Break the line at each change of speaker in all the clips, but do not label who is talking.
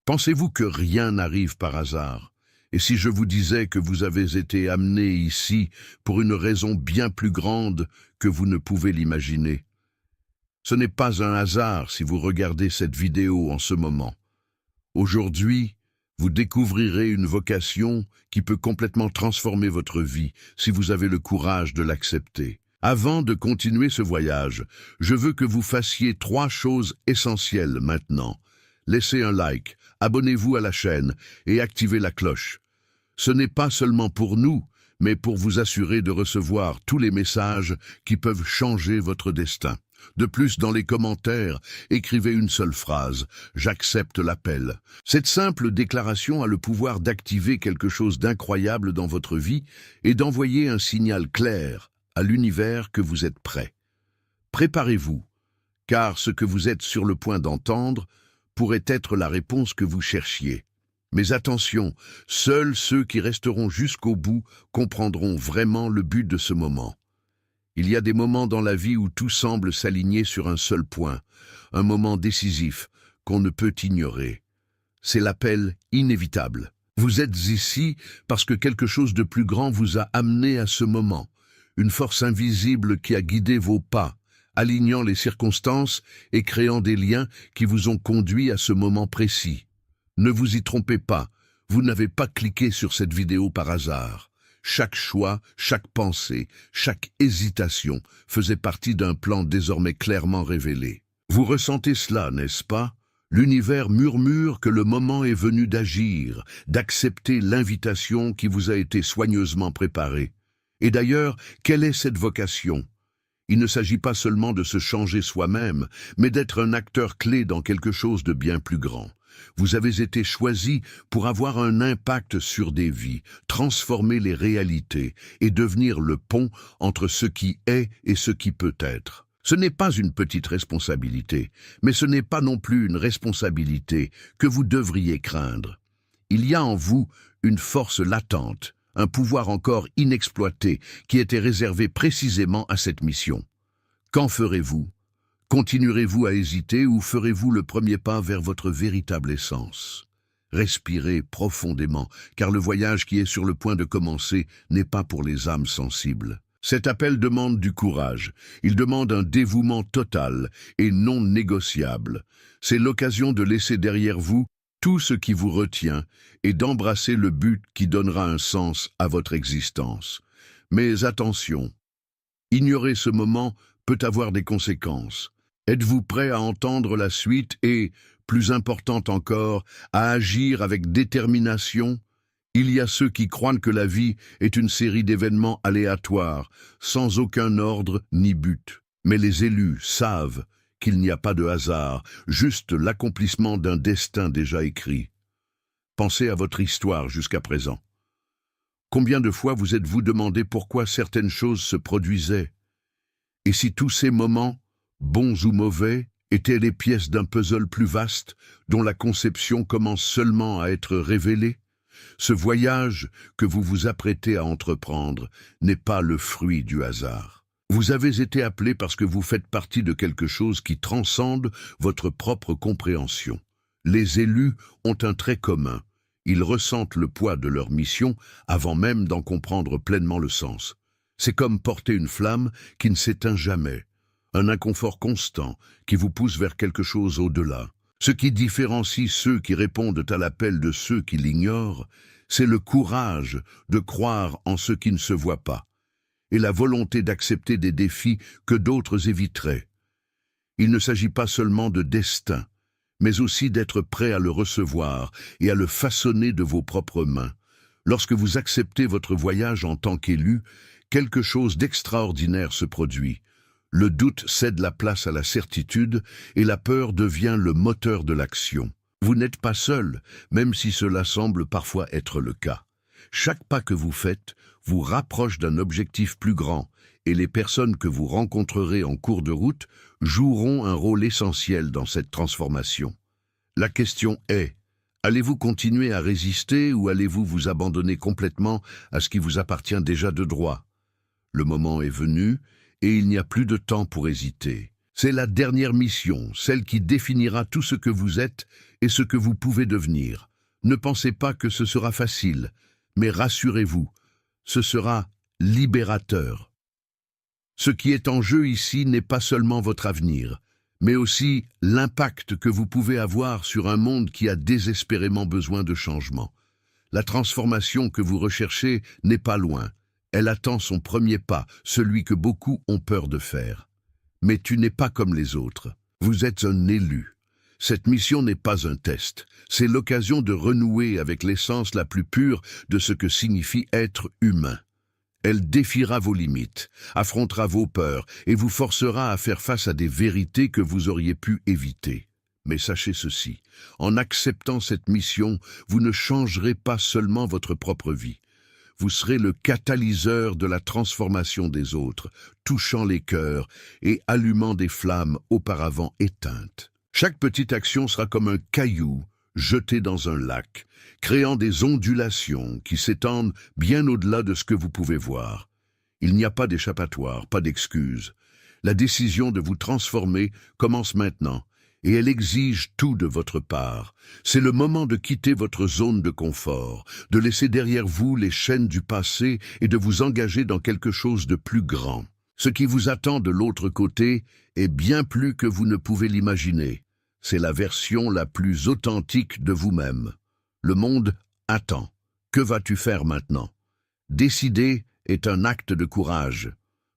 Pensez-vous que rien n'arrive par hasard? Et si je vous disais que vous avez été amené ici pour une raison bien plus grande que vous ne pouvez l'imaginer? Ce n'est pas un hasard si vous regardez cette vidéo en ce moment. Aujourd'hui, vous découvrirez une vocation qui peut complètement transformer votre vie si vous avez le courage de l'accepter. Avant de continuer ce voyage, je veux que vous fassiez 3 choses essentielles maintenant. Laissez un like, abonnez-vous à la chaîne et activez la cloche. Ce n'est pas seulement pour nous, mais pour vous assurer de recevoir tous les messages qui peuvent changer votre destin. De plus, dans les commentaires, écrivez une seule phrase « J'accepte l'appel ». Cette simple déclaration a le pouvoir d'activer quelque chose d'incroyable dans votre vie et d'envoyer un signal clair à l'univers que vous êtes prêt. Préparez-vous, car ce que vous êtes sur le point d'entendre pourrait être la réponse que vous cherchiez. Mais attention, seuls ceux qui resteront jusqu'au bout comprendront vraiment le but de ce moment. Il y a des moments dans la vie où tout semble s'aligner sur un seul point, un moment décisif qu'on ne peut ignorer. C'est l'appel inévitable. Vous êtes ici parce que quelque chose de plus grand vous a amené à ce moment, une force invisible qui a guidé vos pas, alignant les circonstances et créant des liens qui vous ont conduit à ce moment précis. Ne vous y trompez pas, vous n'avez pas cliqué sur cette vidéo par hasard. Chaque choix, chaque pensée, chaque hésitation faisait partie d'un plan désormais clairement révélé. Vous ressentez cela, n'est-ce pas? L'univers murmure que le moment est venu d'agir, d'accepter l'invitation qui vous a été soigneusement préparée. Et d'ailleurs, quelle est cette vocation? Il ne s'agit pas seulement de se changer soi-même, mais d'être un acteur clé dans quelque chose de bien plus grand. Vous avez été choisi pour avoir un impact sur des vies, transformer les réalités et devenir le pont entre ce qui est et ce qui peut être. Ce n'est pas une petite responsabilité, mais ce n'est pas non plus une responsabilité que vous devriez craindre. Il y a en vous une force latente, un pouvoir encore inexploité qui était réservé précisément à cette mission. Qu'en ferez-vous? Continuerez-vous à hésiter ou ferez-vous le premier pas vers votre véritable essence? Respirez profondément, car le voyage qui est sur le point de commencer n'est pas pour les âmes sensibles. Cet appel demande du courage, il demande un dévouement total et non négociable. C'est l'occasion de laisser derrière vous tout ce qui vous retient et d'embrasser le but qui donnera un sens à votre existence. Mais attention, ignorer ce moment peut avoir des conséquences. Êtes-vous prêt à entendre la suite et, plus important encore, à agir avec détermination? Il y a ceux qui croient que la vie est une série d'événements aléatoires, sans aucun ordre ni but. Mais les élus savent qu'il n'y a pas de hasard, juste l'accomplissement d'un destin déjà écrit. Pensez à votre histoire jusqu'à présent. Combien de fois vous êtes-vous demandé pourquoi certaines choses se produisaient? Et si tous ces moments, bons ou mauvais, étaient les pièces d'un puzzle plus vaste, dont la conception commence seulement à être révélée? Ce voyage que vous vous apprêtez à entreprendre n'est pas le fruit du hasard. Vous avez été appelé parce que vous faites partie de quelque chose qui transcende votre propre compréhension. Les élus ont un trait commun. Ils ressentent le poids de leur mission avant même d'en comprendre pleinement le sens. C'est comme porter une flamme qui ne s'éteint jamais, un inconfort constant qui vous pousse vers quelque chose au-delà. Ce qui différencie ceux qui répondent à l'appel de ceux qui l'ignorent, c'est le courage de croire en ce qui ne se voit pas, et la volonté d'accepter des défis que d'autres éviteraient. Il ne s'agit pas seulement de destin, mais aussi d'être prêt à le recevoir et à le façonner de vos propres mains. Lorsque vous acceptez votre voyage en tant qu'élu, quelque chose d'extraordinaire se produit. Le doute cède la place à la certitude et la peur devient le moteur de l'action. Vous n'êtes pas seul, même si cela semble parfois être le cas. Chaque pas que vous faites vous rapproche d'un objectif plus grand et les personnes que vous rencontrerez en cours de route joueront un rôle essentiel dans cette transformation. La question est, allez-vous continuer à résister ou allez-vous vous abandonner complètement à ce qui vous appartient déjà de droit? Le moment est venu et il n'y a plus de temps pour hésiter. C'est la dernière mission, celle qui définira tout ce que vous êtes et ce que vous pouvez devenir. Ne pensez pas que ce sera facile, mais rassurez-vous, ce sera libérateur. Ce qui est en jeu ici n'est pas seulement votre avenir, mais aussi l'impact que vous pouvez avoir sur un monde qui a désespérément besoin de changement. La transformation que vous recherchez n'est pas loin. Elle attend son premier pas, celui que beaucoup ont peur de faire. Mais tu n'es pas comme les autres. Vous êtes un élu. Cette mission n'est pas un test. C'est l'occasion de renouer avec l'essence la plus pure de ce que signifie être humain. Elle défiera vos limites, affrontera vos peurs et vous forcera à faire face à des vérités que vous auriez pu éviter. Mais sachez ceci, en acceptant cette mission, vous ne changerez pas seulement votre propre vie. Vous serez le catalyseur de la transformation des autres, touchant les cœurs et allumant des flammes auparavant éteintes. Chaque petite action sera comme un caillou jeté dans un lac, créant des ondulations qui s'étendent bien au-delà de ce que vous pouvez voir. Il n'y a pas d'échappatoire, pas d'excuse. La décision de vous transformer commence maintenant, et elle exige tout de votre part. C'est le moment de quitter votre zone de confort, de laisser derrière vous les chaînes du passé et de vous engager dans quelque chose de plus grand. Ce qui vous attend de l'autre côté est bien plus que vous ne pouvez l'imaginer. C'est la version la plus authentique de vous-même. Le monde attend. Que vas-tu faire maintenant? Décider est un acte de courage,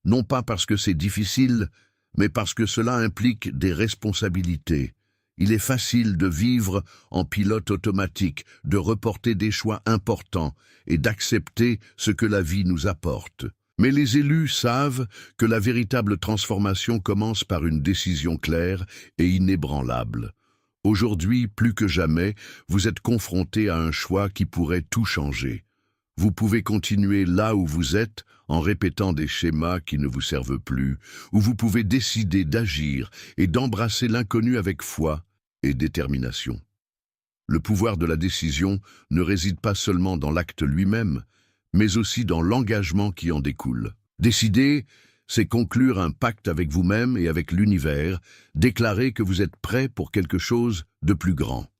non pas parce que c'est difficile, mais parce que cela implique des responsabilités. Il est facile de vivre en pilote automatique, de reporter des choix importants et d'accepter ce que la vie nous apporte. Mais les élus savent que la véritable transformation commence par une décision claire et inébranlable. Aujourd'hui, plus que jamais, vous êtes confrontés à un choix qui pourrait tout changer. Vous pouvez continuer là où vous êtes en répétant des schémas qui ne vous servent plus, ou vous pouvez décider d'agir et d'embrasser l'inconnu avec foi et détermination. Le pouvoir de la décision ne réside pas seulement dans l'acte lui-même, mais aussi dans l'engagement qui en découle. Décider, c'est conclure un pacte avec vous-même et avec l'univers, déclarer que vous êtes prêt pour quelque chose de plus grand.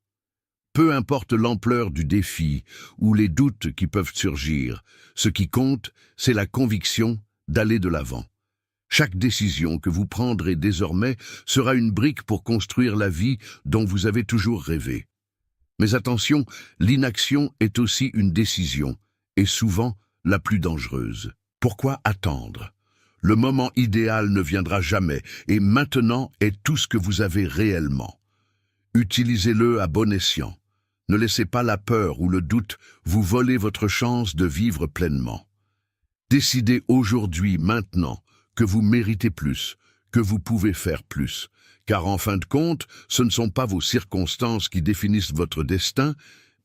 Peu importe l'ampleur du défi ou les doutes qui peuvent surgir, ce qui compte, c'est la conviction d'aller de l'avant. Chaque décision que vous prendrez désormais sera une brique pour construire la vie dont vous avez toujours rêvé. Mais attention, l'inaction est aussi une décision, et souvent la plus dangereuse. Pourquoi attendre? Le moment idéal ne viendra jamais, et maintenant est tout ce que vous avez réellement. Utilisez-le à bon escient. Ne laissez pas la peur ou le doute vous voler votre chance de vivre pleinement. Décidez aujourd'hui, maintenant, que vous méritez plus, que vous pouvez faire plus. Car en fin de compte, ce ne sont pas vos circonstances qui définissent votre destin,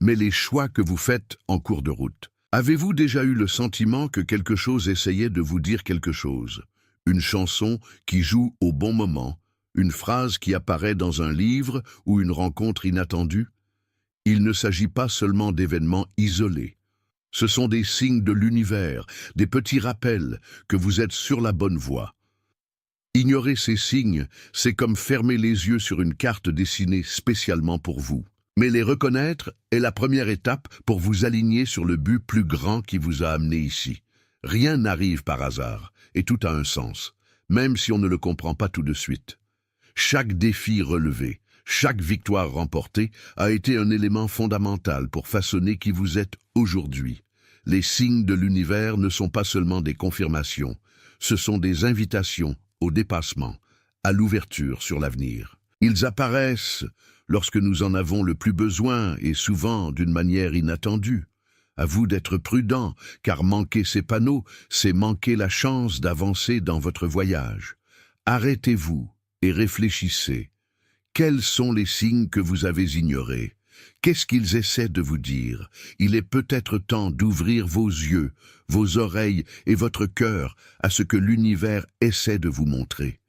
mais les choix que vous faites en cours de route. Avez-vous déjà eu le sentiment que quelque chose essayait de vous dire quelque chose? Une chanson qui joue au bon moment, une phrase qui apparaît dans un livre ou une rencontre inattendue? Il ne s'agit pas seulement d'événements isolés. Ce sont des signes de l'univers, des petits rappels que vous êtes sur la bonne voie. Ignorer ces signes, c'est comme fermer les yeux sur une carte dessinée spécialement pour vous. Mais les reconnaître est la première étape pour vous aligner sur le but plus grand qui vous a amené ici. Rien n'arrive par hasard, et tout a un sens, même si on ne le comprend pas tout de suite. Chaque défi relevé, chaque victoire remportée a été un élément fondamental pour façonner qui vous êtes aujourd'hui. Les signes de l'univers ne sont pas seulement des confirmations, ce sont des invitations au dépassement, à l'ouverture sur l'avenir. Ils apparaissent lorsque nous en avons le plus besoin et souvent d'une manière inattendue. À vous d'être prudent, car manquer ces panneaux, c'est manquer la chance d'avancer dans votre voyage. Arrêtez-vous et réfléchissez. Quels sont les signes que vous avez ignorés? Qu'est-ce qu'ils essaient de vous dire? Il est peut-être temps d'ouvrir vos yeux, vos oreilles et votre cœur à ce que l'univers essaie de vous montrer.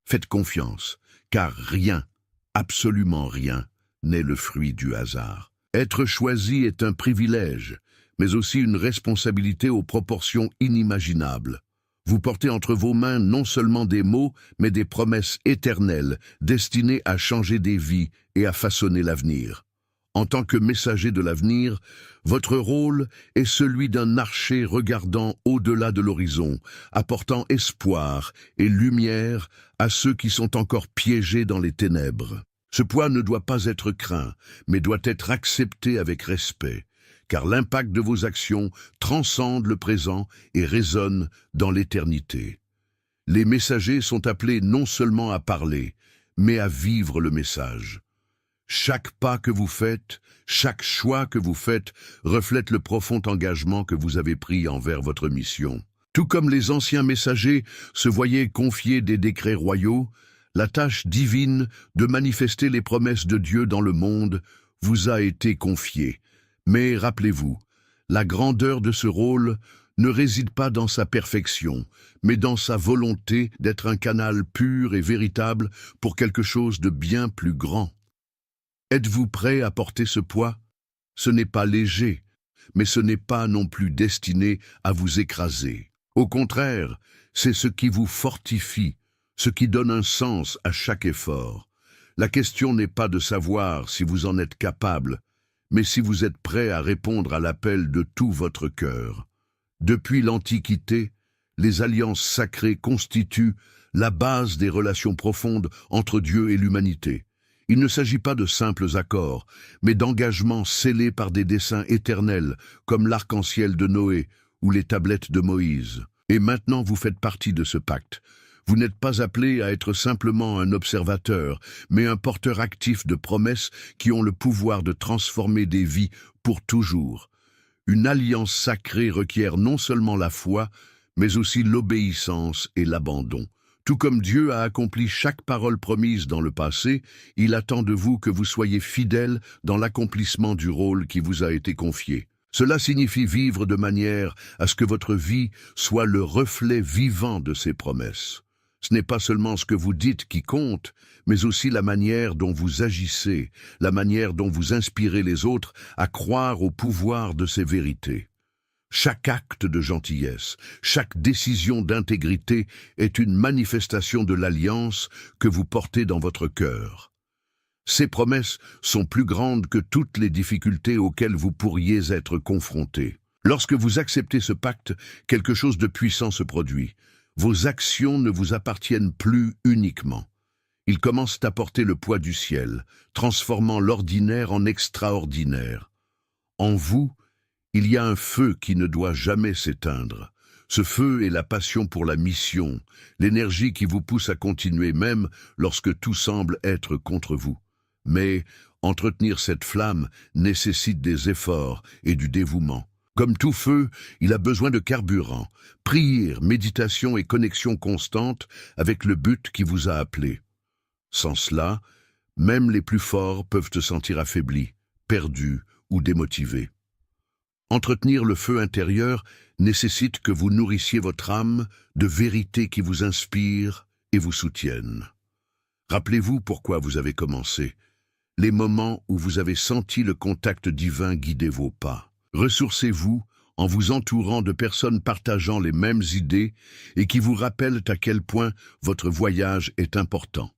Faites confiance, car rien, absolument rien, n'est le fruit du hasard. Être choisi est un privilège, mais aussi une responsabilité aux proportions inimaginables. Vous portez entre vos mains non seulement des mots, mais des promesses éternelles, destinées à changer des vies et à façonner l'avenir. En tant que messager de l'avenir, votre rôle est celui d'un archer regardant au-delà de l'horizon, apportant espoir et lumière à ceux qui sont encore piégés dans les ténèbres. Ce poids ne doit pas être craint, mais doit être accepté avec respect, car l'impact de vos actions transcende le présent et résonne dans l'éternité. Les messagers sont appelés non seulement à parler, mais à vivre le message. Chaque pas que vous faites, chaque choix que vous faites reflète le profond engagement que vous avez pris envers votre mission. Tout comme les anciens messagers se voyaient confier des décrets royaux, la tâche divine de manifester les promesses de Dieu dans le monde vous a été confiée. Mais rappelez-vous, la grandeur de ce rôle ne réside pas dans sa perfection, mais dans sa volonté d'être un canal pur et véritable pour quelque chose de bien plus grand. Êtes-vous prêt à porter ce poids? Ce n'est pas léger, mais ce n'est pas non plus destiné à vous écraser. Au contraire, c'est ce qui vous fortifie, ce qui donne un sens à chaque effort. La question n'est pas de savoir si vous en êtes capable, mais si vous êtes prêt à répondre à l'appel de tout votre cœur. Depuis l'Antiquité, les alliances sacrées constituent la base des relations profondes entre Dieu et l'humanité. Il ne s'agit pas de simples accords, mais d'engagements scellés par des desseins éternels, comme l'arc-en-ciel de Noé ou les tablettes de Moïse. Et maintenant vous faites partie de ce pacte. Vous n'êtes pas appelé à être simplement un observateur, mais un porteur actif de promesses qui ont le pouvoir de transformer des vies pour toujours. Une alliance sacrée requiert non seulement la foi, mais aussi l'obéissance et l'abandon. Tout comme Dieu a accompli chaque parole promise dans le passé, il attend de vous que vous soyez fidèles dans l'accomplissement du rôle qui vous a été confié. Cela signifie vivre de manière à ce que votre vie soit le reflet vivant de ces promesses. Ce n'est pas seulement ce que vous dites qui compte, mais aussi la manière dont vous agissez, la manière dont vous inspirez les autres à croire au pouvoir de ces vérités. Chaque acte de gentillesse, chaque décision d'intégrité est une manifestation de l'alliance que vous portez dans votre cœur. Ces promesses sont plus grandes que toutes les difficultés auxquelles vous pourriez être confrontés. Lorsque vous acceptez ce pacte, quelque chose de puissant se produit. Vos actions ne vous appartiennent plus uniquement. Ils commencent à porter le poids du ciel, transformant l'ordinaire en extraordinaire. En vous, il y a un feu qui ne doit jamais s'éteindre. Ce feu est la passion pour la mission, l'énergie qui vous pousse à continuer même lorsque tout semble être contre vous. Mais entretenir cette flamme nécessite des efforts et du dévouement. Comme tout feu, il a besoin de carburant, prière, méditation et connexion constante avec le but qui vous a appelé. Sans cela, même les plus forts peuvent se sentir affaiblis, perdus ou démotivés. Entretenir le feu intérieur nécessite que vous nourrissiez votre âme de vérités qui vous inspirent et vous soutiennent. Rappelez-vous pourquoi vous avez commencé, les moments où vous avez senti le contact divin guider vos pas. Ressourcez-vous en vous entourant de personnes partageant les mêmes idées et qui vous rappellent à quel point votre voyage est important.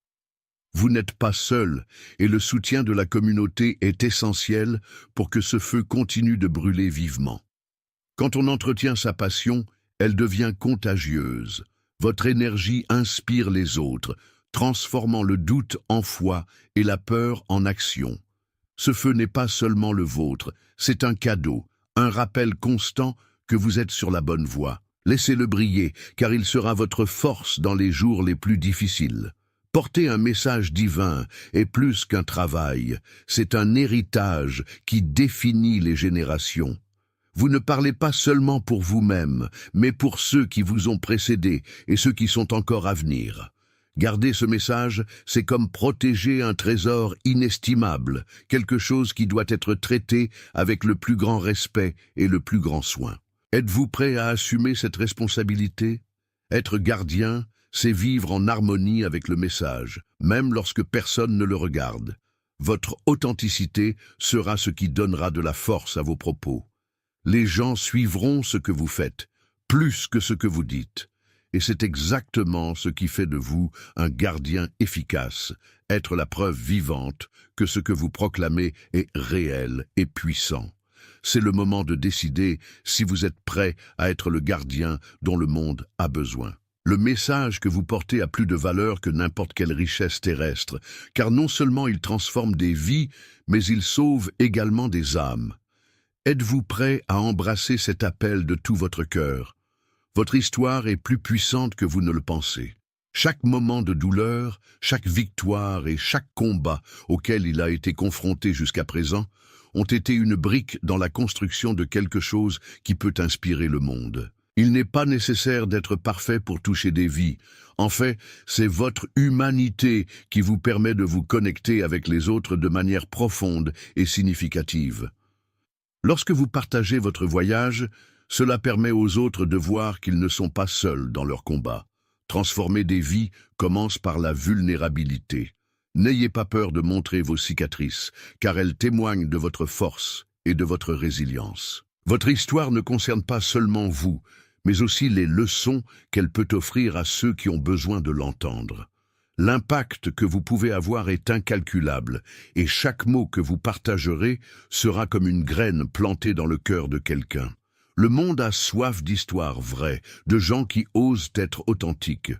Vous n'êtes pas seul et le soutien de la communauté est essentiel pour que ce feu continue de brûler vivement. Quand on entretient sa passion, elle devient contagieuse. Votre énergie inspire les autres, transformant le doute en foi et la peur en action. Ce feu n'est pas seulement le vôtre, c'est un cadeau, un rappel constant que vous êtes sur la bonne voie. Laissez-le briller, car il sera votre force dans les jours les plus difficiles. Porter un message divin est plus qu'un travail, c'est un héritage qui définit les générations. Vous ne parlez pas seulement pour vous-même, mais pour ceux qui vous ont précédés et ceux qui sont encore à venir. Garder ce message, c'est comme protéger un trésor inestimable, quelque chose qui doit être traité avec le plus grand respect et le plus grand soin. Êtes-vous prêt à assumer cette responsabilité? Être gardien, c'est vivre en harmonie avec le message, même lorsque personne ne le regarde. Votre authenticité sera ce qui donnera de la force à vos propos. Les gens suivront ce que vous faites, plus que ce que vous dites. Et c'est exactement ce qui fait de vous un gardien efficace, être la preuve vivante que ce que vous proclamez est réel et puissant. C'est le moment de décider si vous êtes prêt à être le gardien dont le monde a besoin. Le message que vous portez a plus de valeur que n'importe quelle richesse terrestre, car non seulement il transforme des vies, mais il sauve également des âmes. Êtes-vous prêt à embrasser cet appel de tout votre cœur? Votre histoire est plus puissante que vous ne le pensez. Chaque moment de douleur, chaque victoire et chaque combat auquel il a été confronté jusqu'à présent ont été une brique dans la construction de quelque chose qui peut inspirer le monde. Il n'est pas nécessaire d'être parfait pour toucher des vies. En fait, c'est votre humanité qui vous permet de vous connecter avec les autres de manière profonde et significative. Lorsque vous partagez votre voyage, cela permet aux autres de voir qu'ils ne sont pas seuls dans leur combat. Transformer des vies commence par la vulnérabilité. N'ayez pas peur de montrer vos cicatrices, car elles témoignent de votre force et de votre résilience. Votre histoire ne concerne pas seulement vous, mais aussi les leçons qu'elle peut offrir à ceux qui ont besoin de l'entendre. L'impact que vous pouvez avoir est incalculable, et chaque mot que vous partagerez sera comme une graine plantée dans le cœur de quelqu'un. Le monde a soif d'histoires vraies, de gens qui osent être authentiques.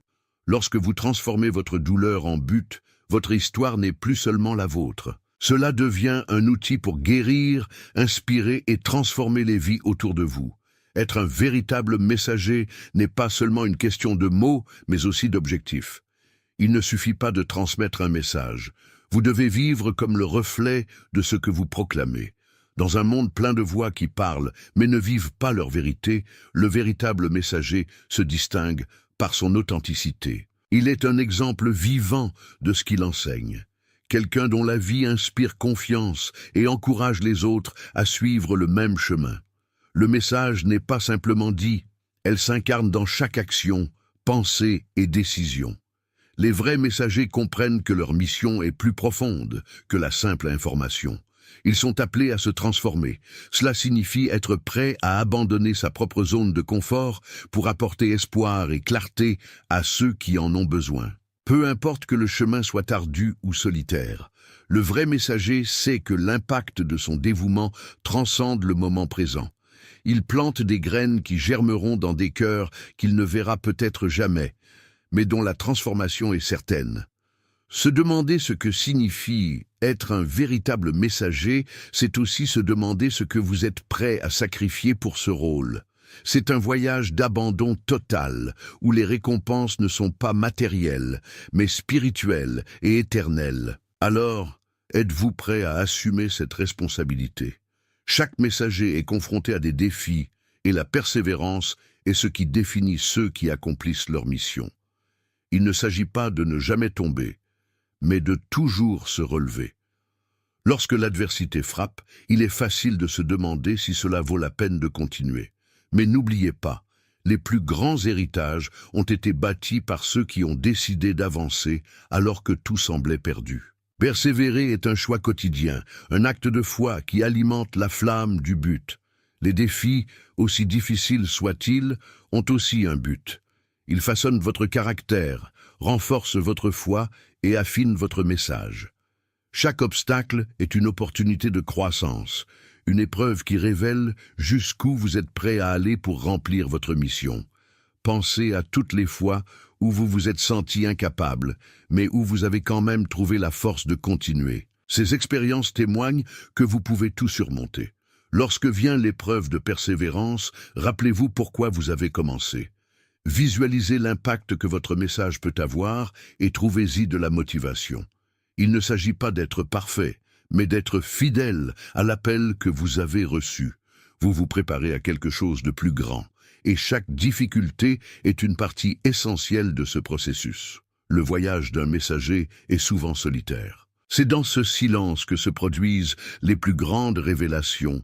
Lorsque vous transformez votre douleur en but, votre histoire n'est plus seulement la vôtre. Cela devient un outil pour guérir, inspirer et transformer les vies autour de vous. Être un véritable messager n'est pas seulement une question de mots, mais aussi d'objectifs. Il ne suffit pas de transmettre un message. Vous devez vivre comme le reflet de ce que vous proclamez. Dans un monde plein de voix qui parlent, mais ne vivent pas leur vérité, le véritable messager se distingue par son authenticité. Il est un exemple vivant de ce qu'il enseigne. Quelqu'un dont la vie inspire confiance et encourage les autres à suivre le même chemin. Le message n'est pas simplement dit, elle s'incarne dans chaque action, pensée et décision. Les vrais messagers comprennent que leur mission est plus profonde que la simple information. Ils sont appelés à se transformer. Cela signifie être prêt à abandonner sa propre zone de confort pour apporter espoir et clarté à ceux qui en ont besoin. Peu importe que le chemin soit ardu ou solitaire, le vrai messager sait que l'impact de son dévouement transcende le moment présent. Il plante des graines qui germeront dans des cœurs qu'il ne verra peut-être jamais, mais dont la transformation est certaine. Se demander ce que signifie être un véritable messager, c'est aussi se demander ce que vous êtes prêt à sacrifier pour ce rôle. C'est un voyage d'abandon total, où les récompenses ne sont pas matérielles, mais spirituelles et éternelles. Alors, êtes-vous prêt à assumer cette responsabilité? Chaque messager est confronté à des défis, et la persévérance est ce qui définit ceux qui accomplissent leur mission. Il ne s'agit pas de ne jamais tomber, mais de toujours se relever. Lorsque l'adversité frappe, il est facile de se demander si cela vaut la peine de continuer. Mais n'oubliez pas, les plus grands héritages ont été bâtis par ceux qui ont décidé d'avancer alors que tout semblait perdu. Persévérer est un choix quotidien, un acte de foi qui alimente la flamme du but. Les défis, aussi difficiles soient-ils, ont aussi un but. Ils façonnent votre caractère, renforcent votre foi et affinent votre message. Chaque obstacle est une opportunité de croissance, une épreuve qui révèle jusqu'où vous êtes prêt à aller pour remplir votre mission. Pensez à toutes les fois où vous vous êtes senti incapable, mais où vous avez quand même trouvé la force de continuer. Ces expériences témoignent que vous pouvez tout surmonter. Lorsque vient l'épreuve de persévérance, rappelez-vous pourquoi vous avez commencé. Visualisez l'impact que votre message peut avoir et trouvez-y de la motivation. Il ne s'agit pas d'être parfait, mais d'être fidèle à l'appel que vous avez reçu. Vous vous préparez à quelque chose de plus grand, et chaque difficulté est une partie essentielle de ce processus. Le voyage d'un messager est souvent solitaire. C'est dans ce silence que se produisent les plus grandes révélations,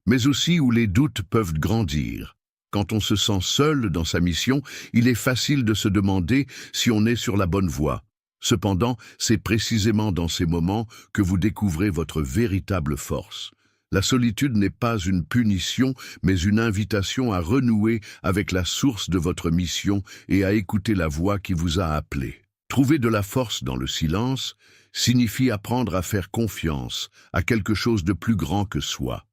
mais aussi où les doutes peuvent grandir. Quand on se sent seul dans sa mission, il est facile de se demander si on est sur la bonne voie. Cependant, c'est précisément dans ces moments que vous découvrez votre véritable force. La solitude n'est pas une punition, mais une invitation à renouer avec la source de votre mission et à écouter la voix qui vous a appelé. Trouver de la force dans le silence signifie apprendre à faire confiance à quelque chose de plus grand que soi.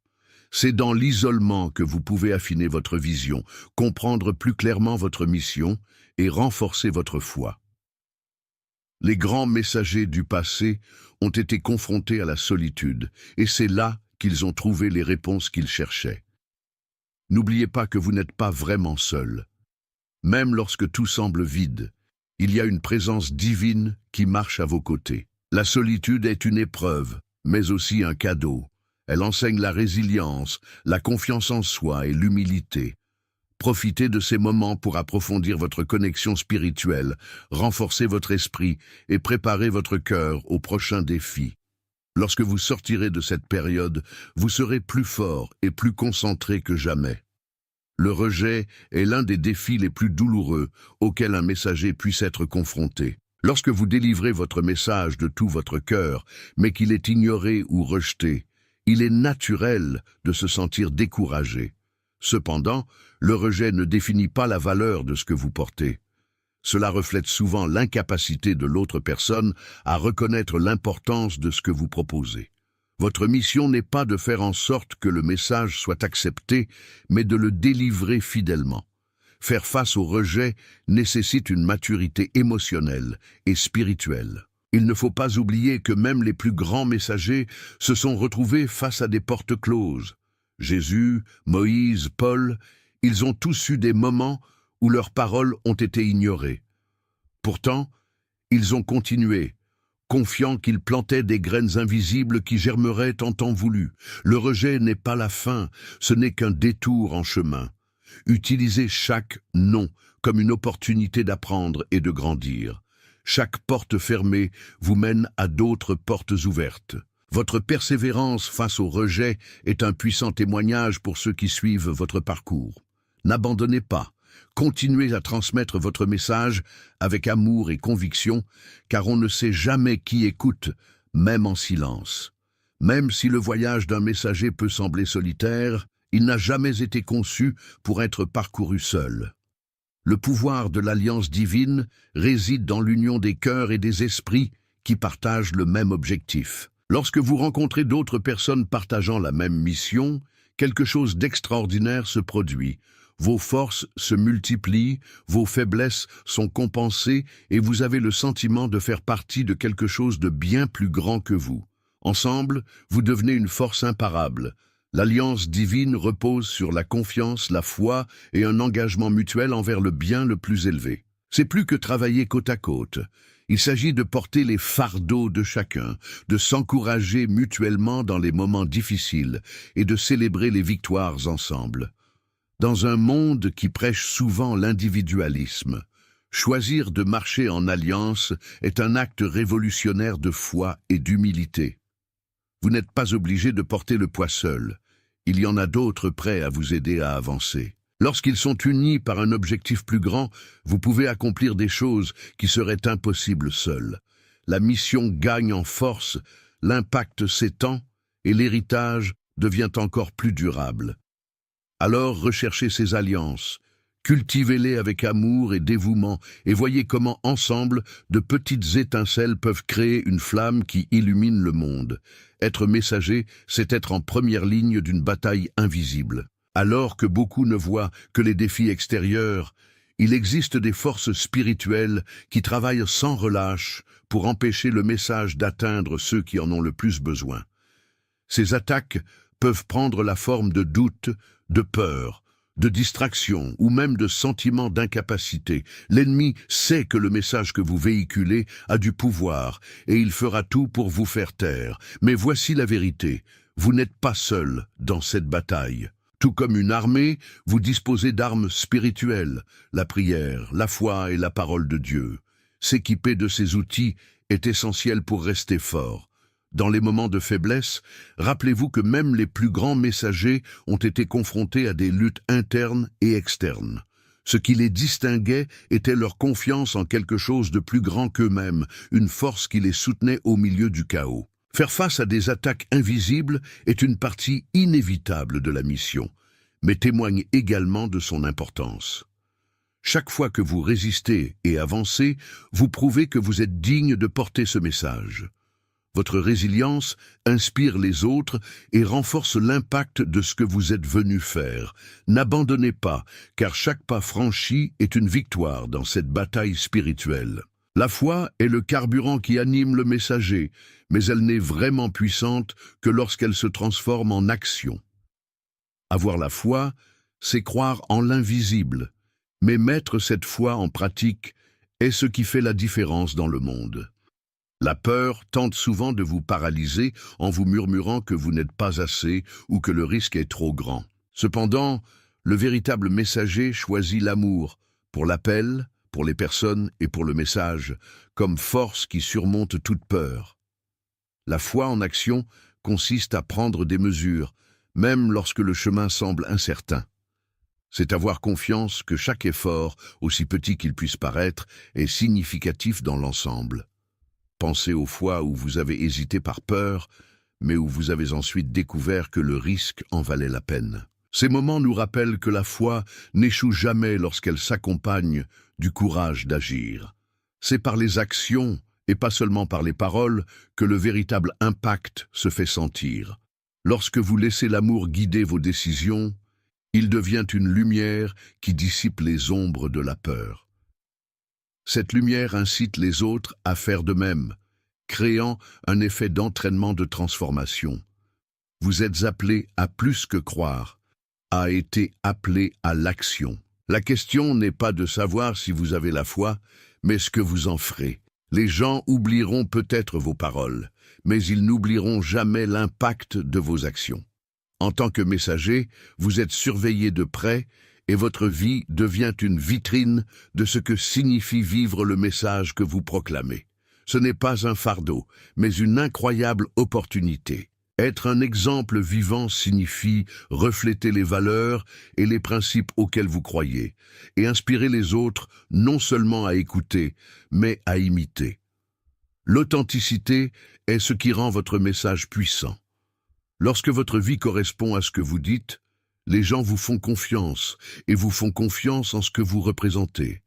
C'est dans l'isolement que vous pouvez affiner votre vision, comprendre plus clairement votre mission et renforcer votre foi. Les grands messagers du passé ont été confrontés à la solitude, et c'est là qu'ils ont trouvé les réponses qu'ils cherchaient. N'oubliez pas que vous n'êtes pas vraiment seul. Même lorsque tout semble vide, il y a une présence divine qui marche à vos côtés. La solitude est une épreuve, mais aussi un cadeau. Elle enseigne la résilience, la confiance en soi et l'humilité. Profitez de ces moments pour approfondir votre connexion spirituelle, renforcer votre esprit et préparer votre cœur aux prochains défis. Lorsque vous sortirez de cette période, vous serez plus fort et plus concentré que jamais. Le rejet est l'un des défis les plus douloureux auxquels un messager puisse être confronté. Lorsque vous délivrez votre message de tout votre cœur, mais qu'il est ignoré ou rejeté, il est naturel de se sentir découragé. Cependant, le rejet ne définit pas la valeur de ce que vous portez. Cela reflète souvent l'incapacité de l'autre personne à reconnaître l'importance de ce que vous proposez. Votre mission n'est pas de faire en sorte que le message soit accepté, mais de le délivrer fidèlement. Faire face au rejet nécessite une maturité émotionnelle et spirituelle. Il ne faut pas oublier que même les plus grands messagers se sont retrouvés face à des portes closes. Jésus, Moïse, Paul, ils ont tous eu des moments où leurs paroles ont été ignorées. Pourtant, ils ont continué, confiants qu'ils plantaient des graines invisibles qui germeraient en temps voulu. Le rejet n'est pas la fin, ce n'est qu'un détour en chemin. Utilisez chaque « non » comme une opportunité d'apprendre et de grandir. Chaque porte fermée vous mène à d'autres portes ouvertes. Votre persévérance face au rejet est un puissant témoignage pour ceux qui suivent votre parcours. N'abandonnez pas. Continuez à transmettre votre message avec amour et conviction, car on ne sait jamais qui écoute, même en silence. Même si le voyage d'un messager peut sembler solitaire, il n'a jamais été conçu pour être parcouru seul. Le pouvoir de l'alliance divine réside dans l'union des cœurs et des esprits qui partagent le même objectif. Lorsque vous rencontrez d'autres personnes partageant la même mission, quelque chose d'extraordinaire se produit. Vos forces se multiplient, vos faiblesses sont compensées et vous avez le sentiment de faire partie de quelque chose de bien plus grand que vous. Ensemble, vous devenez une force imparable. L'alliance divine repose sur la confiance, la foi et un engagement mutuel envers le bien le plus élevé. C'est plus que travailler côte à côte. Il s'agit de porter les fardeaux de chacun, de s'encourager mutuellement dans les moments difficiles et de célébrer les victoires ensemble. Dans un monde qui prêche souvent l'individualisme, choisir de marcher en alliance est un acte révolutionnaire de foi et d'humilité. Vous n'êtes pas obligé de porter le poids seul. Il y en a d'autres prêts à vous aider à avancer. Lorsqu'ils sont unis par un objectif plus grand, vous pouvez accomplir des choses qui seraient impossibles seuls. La mission gagne en force, l'impact s'étend et l'héritage devient encore plus durable. Alors recherchez ces alliances, cultivez-les avec amour et dévouement et voyez comment ensemble de petites étincelles peuvent créer une flamme qui illumine le monde. Être messager, c'est être en première ligne d'une bataille invisible. Alors que beaucoup ne voient que les défis extérieurs, il existe des forces spirituelles qui travaillent sans relâche pour empêcher le message d'atteindre ceux qui en ont le plus besoin. Ces attaques peuvent prendre la forme de doutes, de peur, de distraction ou même de sentiments d'incapacité. L'ennemi sait que le message que vous véhiculez a du pouvoir et il fera tout pour vous faire taire. Mais voici la vérité, vous n'êtes pas seul dans cette bataille. Tout comme une armée, vous disposez d'armes spirituelles, la prière, la foi et la parole de Dieu. S'équiper de ces outils est essentiel pour rester fort. Dans les moments de faiblesse, rappelez-vous que même les plus grands messagers ont été confrontés à des luttes internes et externes. Ce qui les distinguait était leur confiance en quelque chose de plus grand qu'eux-mêmes, une force qui les soutenait au milieu du chaos. Faire face à des attaques invisibles est une partie inévitable de la mission, mais témoigne également de son importance. Chaque fois que vous résistez et avancez, vous prouvez que vous êtes digne de porter ce message. Votre résilience inspire les autres et renforce l'impact de ce que vous êtes venu faire. N'abandonnez pas, car chaque pas franchi est une victoire dans cette bataille spirituelle. La foi est le carburant qui anime le messager, mais elle n'est vraiment puissante que lorsqu'elle se transforme en action. Avoir la foi, c'est croire en l'invisible, mais mettre cette foi en pratique est ce qui fait la différence dans le monde. La peur tente souvent de vous paralyser en vous murmurant que vous n'êtes pas assez ou que le risque est trop grand. Cependant, le véritable messager choisit l'amour pour l'appel, pour les personnes et pour le message, comme force qui surmonte toute peur. La foi en action consiste à prendre des mesures, même lorsque le chemin semble incertain. C'est avoir confiance que chaque effort, aussi petit qu'il puisse paraître, est significatif dans l'ensemble. Pensez aux fois où vous avez hésité par peur, mais où vous avez ensuite découvert que le risque en valait la peine. Ces moments nous rappellent que la foi n'échoue jamais lorsqu'elle s'accompagne du courage d'agir. C'est par les actions, et pas seulement par les paroles, que le véritable impact se fait sentir. Lorsque vous laissez l'amour guider vos décisions, il devient une lumière qui dissipe les ombres de la peur. Cette lumière incite les autres à faire de même, créant un effet d'entraînement de transformation. Vous êtes appelés à plus que croire, à été appelés à l'action. La question n'est pas de savoir si vous avez la foi, mais ce que vous en ferez. Les gens oublieront peut-être vos paroles, mais ils n'oublieront jamais l'impact de vos actions. En tant que messager, vous êtes surveillé de près et votre vie devient une vitrine de ce que signifie vivre le message que vous proclamez. Ce n'est pas un fardeau, mais une incroyable opportunité. Être un exemple vivant signifie refléter les valeurs et les principes auxquels vous croyez, et inspirer les autres non seulement à écouter, mais à imiter. L'authenticité est ce qui rend votre message puissant. Lorsque votre vie correspond à ce que vous dites, les gens vous font confiance et vous font confiance en ce que vous représentez.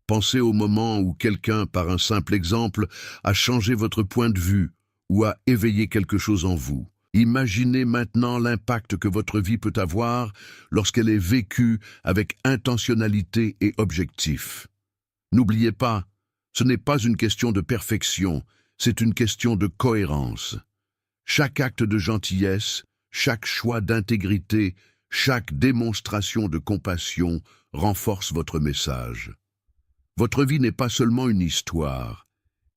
Pensez au moment où quelqu'un, par un simple exemple, a changé votre point de vue ou a éveillé quelque chose en vous. Imaginez maintenant l'impact que votre vie peut avoir lorsqu'elle est vécue avec intentionnalité et objectif. N'oubliez pas, ce n'est pas une question de perfection, c'est une question de cohérence. Chaque acte de gentillesse, chaque choix d'intégrité, chaque démonstration de compassion renforce votre message. Votre vie n'est pas seulement une histoire,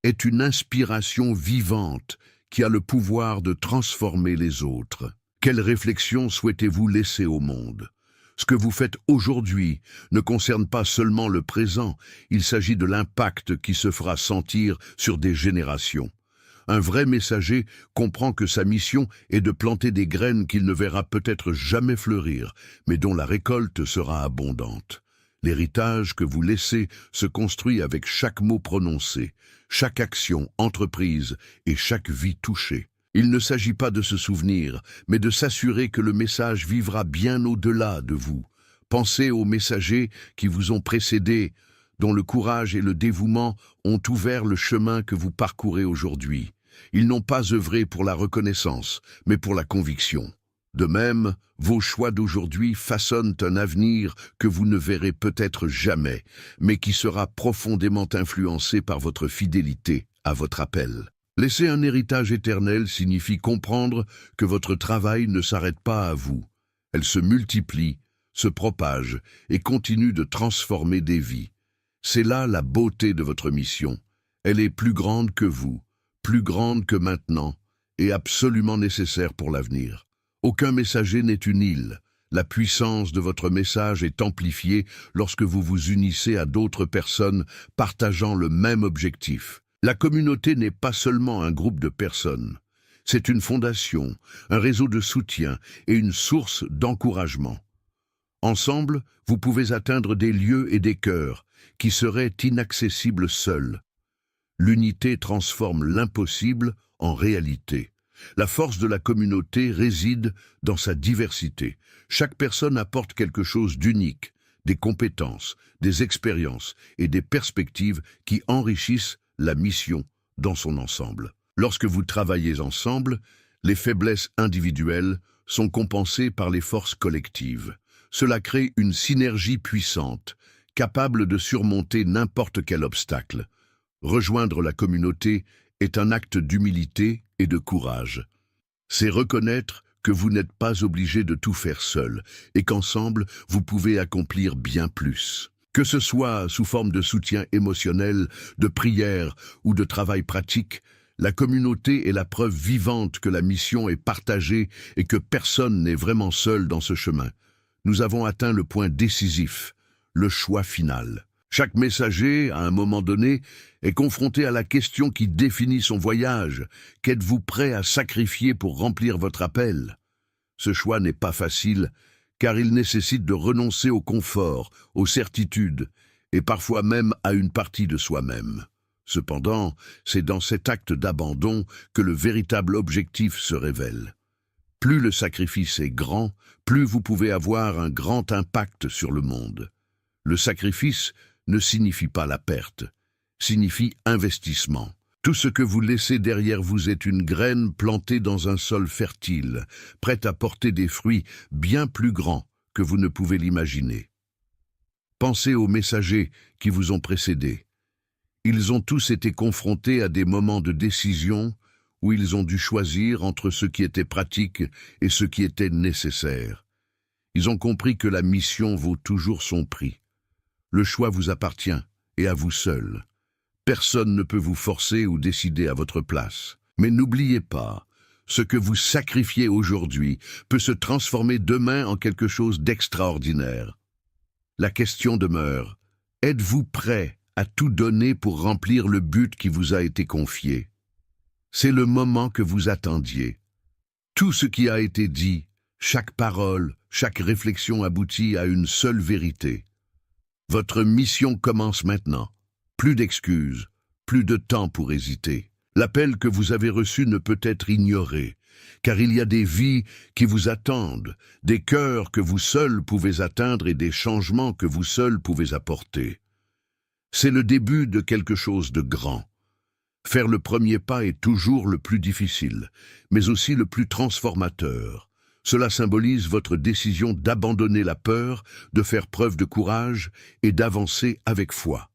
est une inspiration vivante qui a le pouvoir de transformer les autres. Quelle réflexion souhaitez-vous laisser au monde? Ce que vous faites aujourd'hui ne concerne pas seulement le présent, il s'agit de l'impact qui se fera sentir sur des générations. Un vrai messager comprend que sa mission est de planter des graines qu'il ne verra peut-être jamais fleurir, mais dont la récolte sera abondante. L'héritage que vous laissez se construit avec chaque mot prononcé, chaque action entreprise et chaque vie touchée. Il ne s'agit pas de se souvenir, mais de s'assurer que le message vivra bien au-delà de vous. Pensez aux messagers qui vous ont précédés, dont le courage et le dévouement ont ouvert le chemin que vous parcourez aujourd'hui. Ils n'ont pas œuvré pour la reconnaissance, mais pour la conviction. De même, vos choix d'aujourd'hui façonnent un avenir que vous ne verrez peut-être jamais, mais qui sera profondément influencé par votre fidélité à votre appel. Laisser un héritage éternel signifie comprendre que votre travail ne s'arrête pas à vous. Elle se multiplie, se propage et continue de transformer des vies. C'est là la beauté de votre mission. Elle est plus grande que vous, plus grande que maintenant et absolument nécessaire pour l'avenir. Aucun messager n'est une île. La puissance de votre message est amplifiée lorsque vous vous unissez à d'autres personnes partageant le même objectif. La communauté n'est pas seulement un groupe de personnes. C'est une fondation, un réseau de soutien et une source d'encouragement. Ensemble, vous pouvez atteindre des lieux et des cœurs qui seraient inaccessibles seuls. L'unité transforme l'impossible en réalité. La force de la communauté réside dans sa diversité. Chaque personne apporte quelque chose d'unique, des compétences, des expériences et des perspectives qui enrichissent la mission dans son ensemble. Lorsque vous travaillez ensemble, les faiblesses individuelles sont compensées par les forces collectives. Cela crée une synergie puissante, capable de surmonter n'importe quel obstacle. Rejoindre la communauté est un acte d'humilité et de courage. C'est reconnaître que vous n'êtes pas obligé de tout faire seul et qu'ensemble, vous pouvez accomplir bien plus. Que ce soit sous forme de soutien émotionnel, de prière ou de travail pratique, la communauté est la preuve vivante que la mission est partagée et que personne n'est vraiment seul dans ce chemin. Nous avons atteint le point décisif, le choix final. Chaque messager, à un moment donné, est confronté à la question qui définit son voyage. Qu'êtes-vous prêt à sacrifier pour remplir votre appel? Ce choix n'est pas facile, car il nécessite de renoncer au confort, aux certitudes, et parfois même à une partie de soi-même. Cependant, c'est dans cet acte d'abandon que le véritable objectif se révèle. Plus le sacrifice est grand, plus vous pouvez avoir un grand impact sur le monde. Le sacrifice ne signifie pas la perte, signifie investissement. Tout ce que vous laissez derrière vous est une graine plantée dans un sol fertile, prête à porter des fruits bien plus grands que vous ne pouvez l'imaginer. Pensez aux messagers qui vous ont précédés. Ils ont tous été confrontés à des moments de décision où ils ont dû choisir entre ce qui était pratique et ce qui était nécessaire. Ils ont compris que la mission vaut toujours son prix. Le choix vous appartient, et à vous seul. Personne ne peut vous forcer ou décider à votre place. Mais n'oubliez pas, ce que vous sacrifiez aujourd'hui peut se transformer demain en quelque chose d'extraordinaire. La question demeure, êtes-vous prêt à tout donner pour remplir le but qui vous a été confié? C'est le moment que vous attendiez. Tout ce qui a été dit, chaque parole, chaque réflexion aboutit à une seule vérité. Votre mission commence maintenant. Plus d'excuses, plus de temps pour hésiter. L'appel que vous avez reçu ne peut être ignoré, car il y a des vies qui vous attendent, des cœurs que vous seuls pouvez atteindre et des changements que vous seuls pouvez apporter. C'est le début de quelque chose de grand. Faire le premier pas est toujours le plus difficile, mais aussi le plus transformateur. Cela symbolise votre décision d'abandonner la peur, de faire preuve de courage et d'avancer avec foi.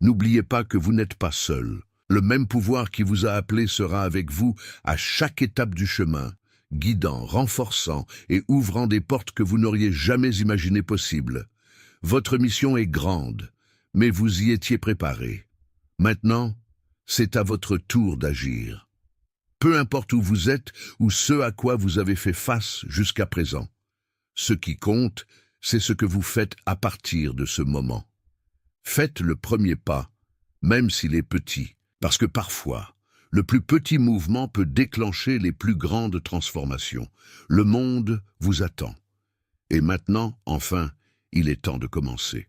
N'oubliez pas que vous n'êtes pas seul. Le même pouvoir qui vous a appelé sera avec vous à chaque étape du chemin, guidant, renforçant et ouvrant des portes que vous n'auriez jamais imaginées possibles. Votre mission est grande, mais vous y étiez préparé. Maintenant, c'est à votre tour d'agir. Peu importe où vous êtes ou ce à quoi vous avez fait face jusqu'à présent. Ce qui compte, c'est ce que vous faites à partir de ce moment. Faites le premier pas, même s'il est petit, parce que parfois, le plus petit mouvement peut déclencher les plus grandes transformations. Le monde vous attend. Et maintenant, enfin, il est temps de commencer.